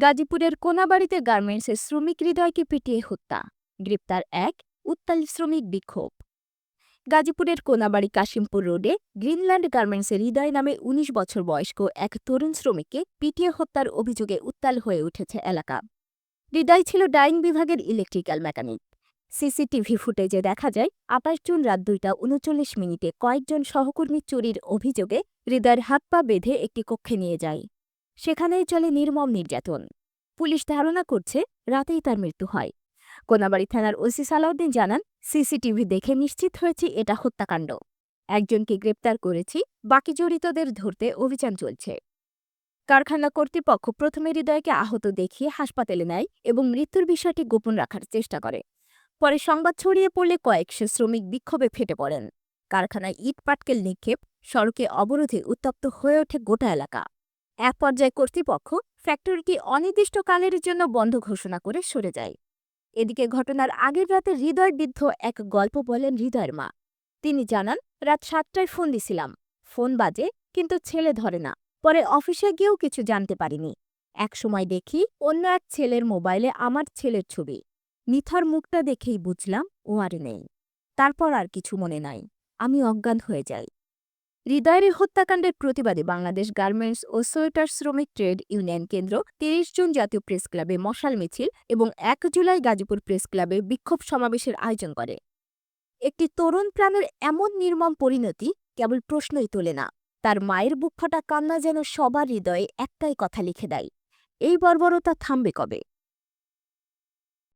গাজীপুরের কোনাবাড়িতে গার্মেন্টসের শ্রমিক হৃদয়কে পিটিয়ে হত্যা। গ্রেপ্তার এক উত্তাল শ্রমিক বিক্ষোভ। গাজীপুরের কোনাবাড়ি কাশিমপুর রোডে গ্রিনল্যান্ড গার্মেন্টসের হৃদয় নামে ১৯ বছর বয়স্ক এক তরুণ শ্রমিককে পিটিয়ে হত্যার অভিযোগে উত্তাল হয়ে উঠেছে এলাকা। হৃদয় ছিল ডাইং বিভাগের ইলেকট্রিক্যাল মেকানিক। সিসিটিভি ফুটেজে দেখা যায় ২৮ জুন রাত ২টা ৩৯ কয়েকজন সহকর্মী চুরির অভিযোগে হৃদয়ের হাত পা বেঁধে একটি কক্ষে নিয়ে যায়। সেখানেই চলে নির্মম নির্যাতন। পুলিশ ধারণা করছে রাতেই তার মৃত্যু হয়। কোনাবাড়ী থানার ওসি সালাউদ্দিন জানান, সিসিটিভি দেখে নিশ্চিত হয়েছি এটা হত্যাকাণ্ড। একজনকে গ্রেপ্তার করেছি, বাকি জড়িতদের ধরতে অভিযান চলছে। কারখানা কর্তৃপক্ষ প্রথমে হৃদয়কে আহত দেখিয়ে হাসপাতালে নেয় এবং মৃত্যুর বিষয়টি গোপন রাখার চেষ্টা করে। পরে সংবাদ ছড়িয়ে পড়লে কয়েকশো শ্রমিক বিক্ষোভে ফেটে পড়েন। কারখানায় ইট পাটকেল নিক্ষেপ, সড়কে অবরোধে উত্তপ্ত হয়ে ওঠে গোটা এলাকা। এক পর্যায়ে কর্তৃপক্ষ ফ্যাক্টরিটি অনির্দিষ্টকালের জন্য বন্ধ ঘোষণা করে সরে যায়। এদিকে ঘটনার আগের রাতে হৃদয়বিদ্ধ এক গল্প বলেন হৃদয়ের মা। তিনি জানান, রাত ৭টায় ফোন দিছিলাম, ফোন বাজে কিন্তু ছেলে ধরে না। পরে অফিসে গিয়েও কিছু জানতে পারিনি। এক সময় দেখি অন্য এক ছেলের মোবাইলে আমার ছেলের ছবি। নিথর মুখটা দেখেই বুঝলাম ও আর নেই। তারপর আর কিছু মনে নাই, আমি অজ্ঞান হয়ে যাই। হৃদয়ের এই হত্যাকাণ্ডের প্রতিবাদে বাংলাদেশ গার্মেন্টস ও সোয়েটার শ্রমিক ট্রেড ইউনিয়ন কেন্দ্র ৩০ জুন জাতীয় প্রেস ক্লাবে মশাল মিছিল এবং ১ জুলাই গাজীপুর প্রেস ক্লাবে বিক্ষোভ সমাবেশের আয়োজন করে। একটি তরুণ প্রাণের এমন নির্মম পরিণতি কেবল প্রশ্নই তোলে না, তার মায়ের বুকফাটা কান্না যেন সবার হৃদয়ে একটাই কথা লিখে দেয়, এই বর্বরতা থামবে কবে?